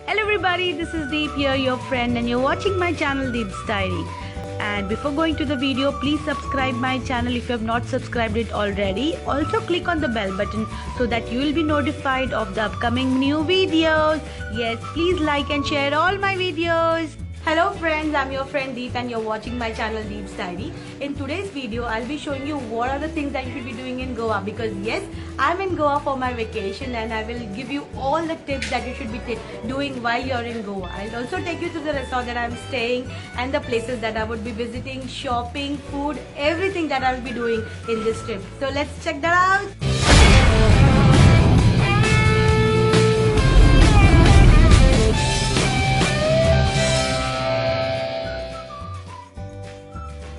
Hello everybody, this is Deep here, your friend, and you're watching my channel Deep's Diary. And before going to the video, please subscribe my channel if you have not subscribed it already. Also click on the bell button so that you will be notified of the upcoming new videos. Yes, please like and share all my videos. Hello friends, I'm your friend Deep and you're watching my channel Deep's Diary. In today's video, I'll be showing you what are the things that you should be doing in Goa, because yes, I'm in Goa for my vacation and I will give you all the tips that you should be doing while you're in Goa. I'll also take you to the resort that I'm staying and the places that I would be visiting, shopping, food, everything that I'll be doing in this trip. So let's check that out.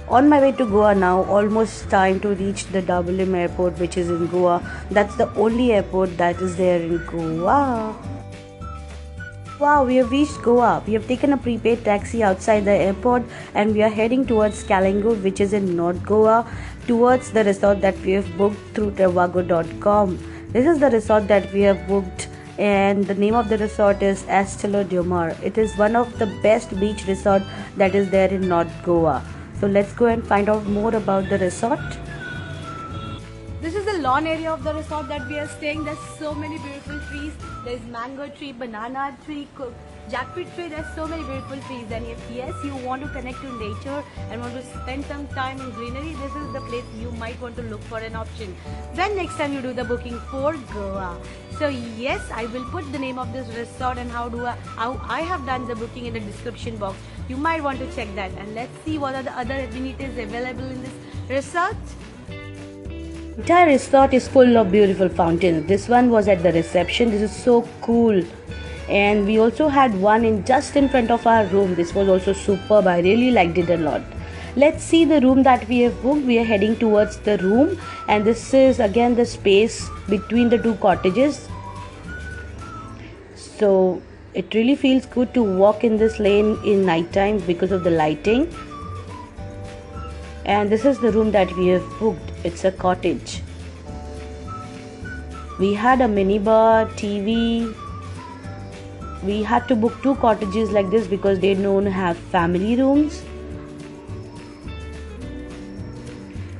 On my way to Goa now, almost time to reach the Dabolim airport, which is in Goa. That's the only airport that is there in Goa. Wow, we have reached Goa. We have taken a prepaid taxi outside the airport and we are heading towards Kalangut, which is in North Goa, towards the resort that we have booked through Trivago.com. This is the resort that we have booked and the name of the resort is Estelo de Mar. It is one of the best beach resort that is there in North Goa. So let's go and find out more about the resort. This is the lawn area of the resort that we are staying. There's so many beautiful trees. There's mango tree, banana tree, jackfruit tree. There's so many beautiful trees. And if yes, you want to connect to nature and want to spend some time in greenery, this is the place you might want to look for an option when next time you do the booking for Goa. So yes, I will put the name of this resort and how I have done the booking in the description box. You might want to check that, and let's see what are the other amenities available in this resort. The entire resort is full of beautiful fountains. This one was at the reception. This is so cool. And we also had one just in front of our room. This was also superb. I really liked it a lot. Let's see the room that we have booked. We are heading towards the room, and this is again the space between the two cottages. So it really feels good to walk in this lane in night time because of the lighting. And this is the room that we have booked. It's a cottage. We had a minibar, TV. We had to book 2 cottages like this because they don't have family rooms.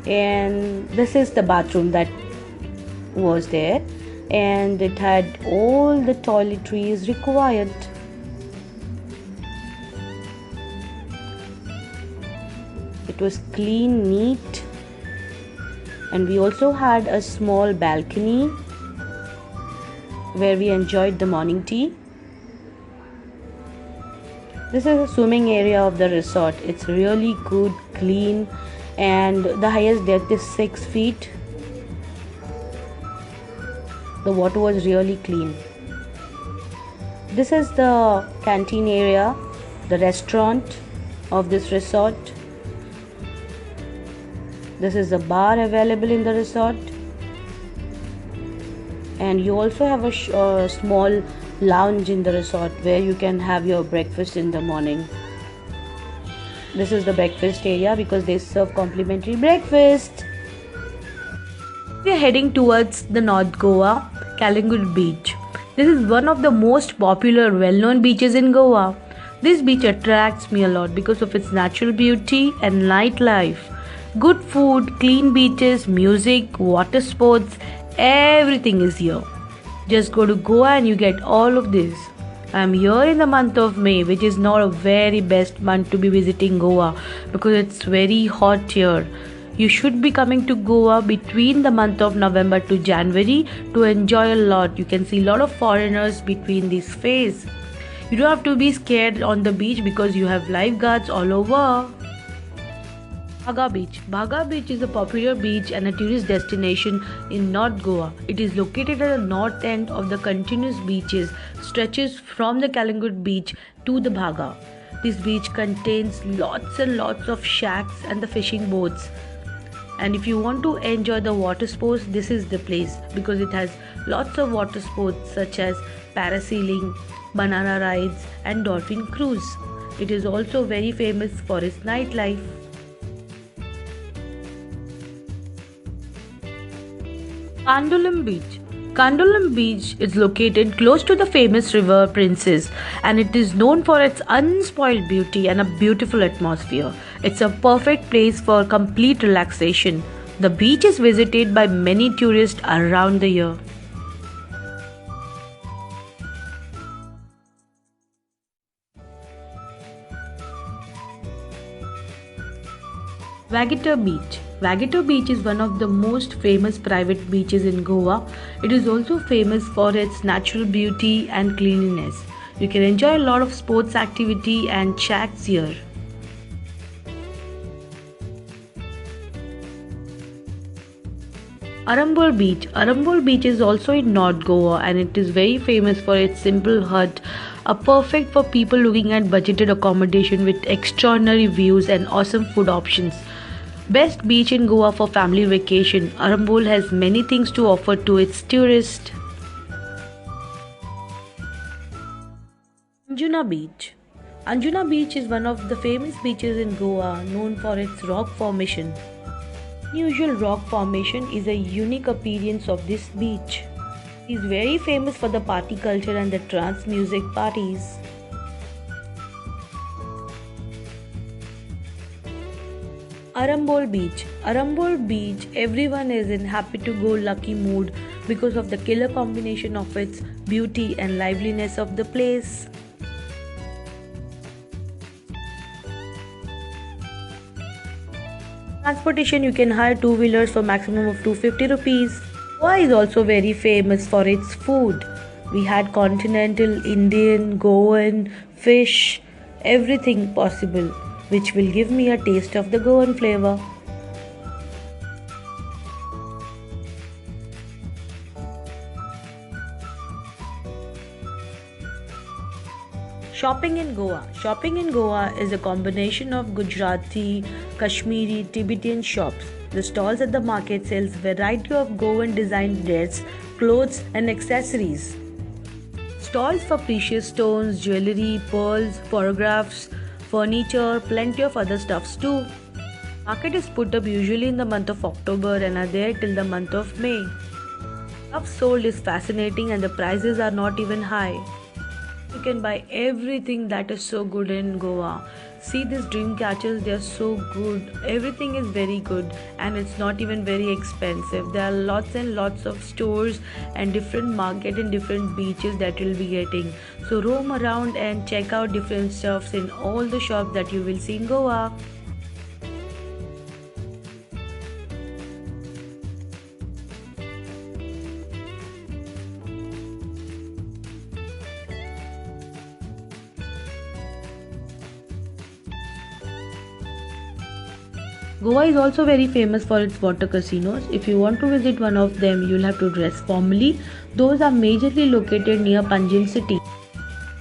And this is the bathroom that was there, and it had all the toiletries required. It was clean, neat, and we also had a small balcony where we enjoyed the morning tea. This is a swimming area of the resort. It's really good, clean, and the highest depth is 6 feet. The water was really clean. This is the canteen area, the restaurant of this resort. This is a bar available in the resort, and you also have a small lounge in the resort where you can have your breakfast in the morning. This is the breakfast area because they serve complimentary breakfast. We are heading towards the North Goa, Kalangut beach. This is one of the most popular, well-known beaches in Goa. This beach attracts me a lot because of its natural beauty and nightlife. Good food, clean beaches, music, water sports, everything is here. Just go to Goa and you get all of this. I am here in the month of May, which is not a very best month to be visiting Goa because it's very hot here. You should be coming to Goa between the month of November to January to enjoy a lot. You can see a lot of foreigners between this phase. You don't have to be scared on the beach because you have lifeguards all over. Bhaga Beach. Bhaga Beach is a popular beach and a tourist destination in North Goa. It is located at the north end of the continuous beaches stretches from the Kalangut beach to the Bhaga. This beach contains lots and lots of shacks and the fishing boats. And if you want to enjoy the water sports, this is the place because it has lots of water sports such as parasailing, banana rides and dolphin cruise. It is also very famous for its nightlife. Kandolim Beach. Kandolam Beach is located close to the famous river Princess, and it is known for its unspoiled beauty and a beautiful atmosphere. It's a perfect place for complete relaxation. The beach is visited by many tourists around the year. Vagator Beach. Vagator Beach is one of the most famous private beaches in Goa. It is also famous for its natural beauty and cleanliness. You can enjoy a lot of sports activity and chats here. Arambol Beach. Arambol Beach is also in North Goa and it is very famous for its simple hut, a perfect for people looking at budgeted accommodation with extraordinary views and awesome food options. Best beach in Goa for family vacation. Arambol has many things to offer to its tourists. Anjuna Beach. Anjuna Beach is one of the famous beaches in Goa, known for its rock formation. Unusual rock formation is a unique appearance of this beach. It is very famous for the party culture and the trance music parties. Arambol Beach. Arambol Beach, everyone is in happy-to-go-lucky mood because of the killer combination of its beauty and liveliness of the place. Transportation, you can hire two-wheelers for maximum of 250 rupees. Goa is also very famous for its food. We had continental, Indian, Goan, fish, everything possible, which will give me a taste of the Goan flavor. Shopping in Goa. Shopping in Goa is a combination of Gujarati, Kashmiri, Tibetan shops. The stalls at the market sells variety of Goan designed dress, clothes and accessories. Stalls for precious stones, jewelry, pearls, photographs, furniture, plenty of other stuffs too. Market is put up usually in the month of October and are there till the month of May. Stuff sold is fascinating and the prices are not even high. You can buy everything that is so good in Goa. See these dream catchers, they are so good. Everything is very good and it's not even very expensive. There are lots and lots of stores and different market and different beaches that you'll be getting. So roam around and check out different stuffs in all the shops that you will see in Goa. Goa is also very famous for its water casinos. If you want to visit one of them, you'll have to dress formally. Those are majorly located near Panjim city.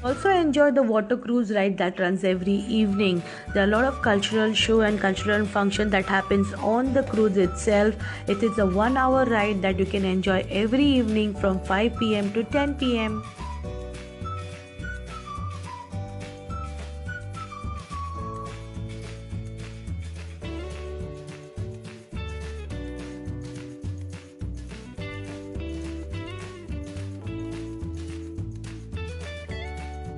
Also enjoy the water cruise ride that runs every evening. There are a lot of cultural show and cultural function that happens on the cruise itself. It is a 1-hour ride that you can enjoy every evening from 5 p.m. to 10 p.m.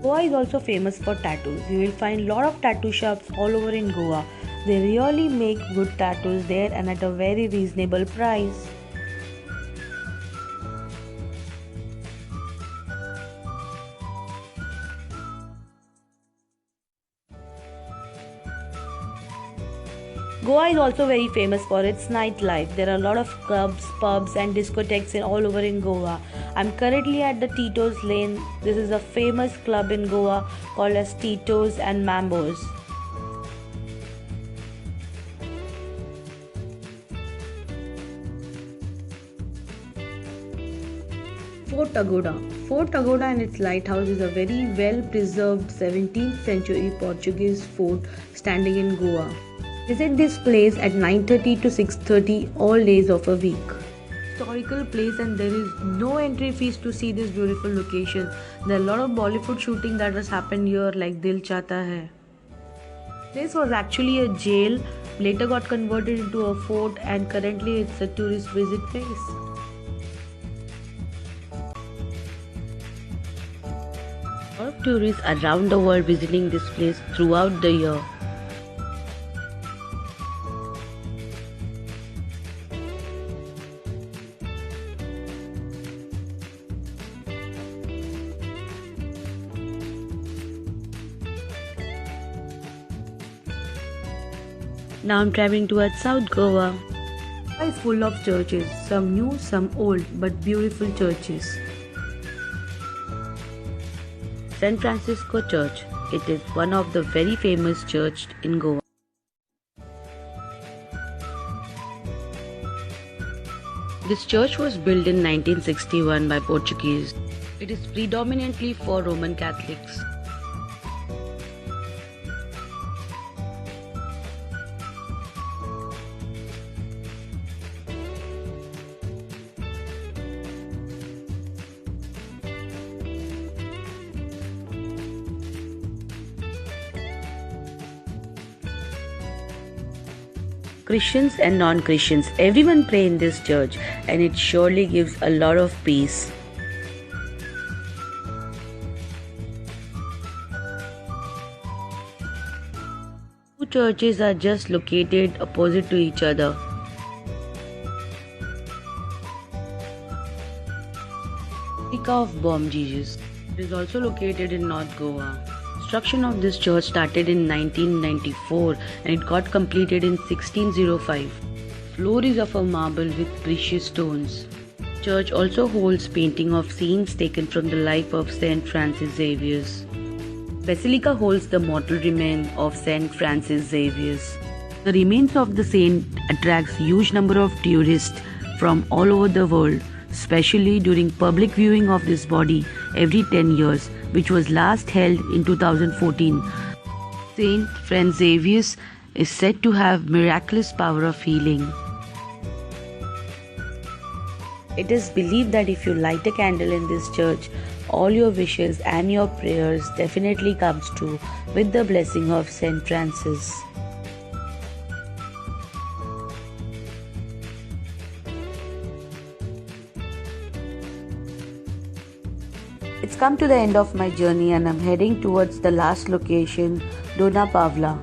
Goa is also famous for tattoos. You will find lot of tattoo shops all over in Goa. They really make good tattoos there and at a very reasonable price. Goa is also very famous for its nightlife. There are a lot of clubs, pubs and discotheques all over in Goa. I'm currently at the Tito's Lane. This is a famous club in Goa called as Tito's and Mambo's. Fort Agoda. Fort Agoda and its lighthouse is a very well preserved 17th century Portuguese fort standing in Goa. Visit this place at 9:30 to 6:30 all days of a week. Historical place and there is no entry fees to see this beautiful location. There are a lot of Bollywood shooting that has happened here like Dil Chahta Hai. This was actually a jail, later got converted into a fort and currently it's a tourist visit place. A lot of tourists around the world visiting this place throughout the year. Now I'm traveling towards South Goa. Goa is full of churches, some new, some old, but beautiful churches. San Francisco Church. It is one of the very famous churches in Goa. This church was built in 1961 by Portuguese. It is predominantly for Roman Catholics. Christians and non-Christians, everyone pray in this church, and it surely gives a lot of peace. Two churches are just located opposite to each other. Basilica of Bom Jesus. It is also located in North Goa. Construction of this church started in 1994 and it got completed in 1605. Floor is of a marble with precious stones. Church also holds painting of scenes taken from the life of Saint Francis Xavier. Basilica holds the mortal remains of Saint Francis Xavier. The remains of the saint attracts huge number of tourists from all over the world, especially during public viewing of this body every 10 years, which was last held in 2014. Saint Francis Xavier is said to have miraculous power of healing. It is believed that if you light a candle in this church, all your wishes and your prayers definitely comes true with the blessing of Saint Francis. It's come to the end of my journey and I'm heading towards the last location, Dona Pavla.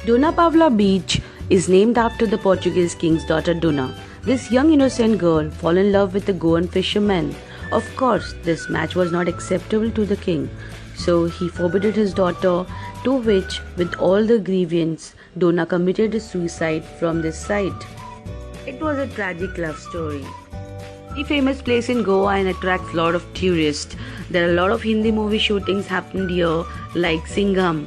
Dona Pavla beach is named after the Portuguese king's daughter Dona. This young innocent girl fell in love with a Goan fisherman. Of course, this match was not acceptable to the king, so he forbade his daughter, to which, with all the grievance, Dona committed suicide from this site. It was a tragic love story. A famous place in Goa and attracts a lot of tourists. There are a lot of Hindi movie shootings happened here, like Singham.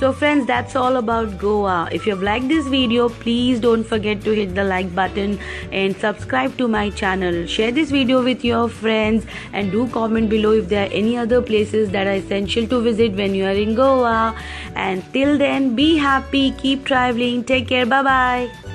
So friends, that's all about Goa. If you have liked this video, please don't forget to hit the like button and subscribe to my channel. Share this video with your friends and do comment below if there are any other places that are essential to visit when you are in Goa. And till then, be happy, keep traveling, take care, bye bye.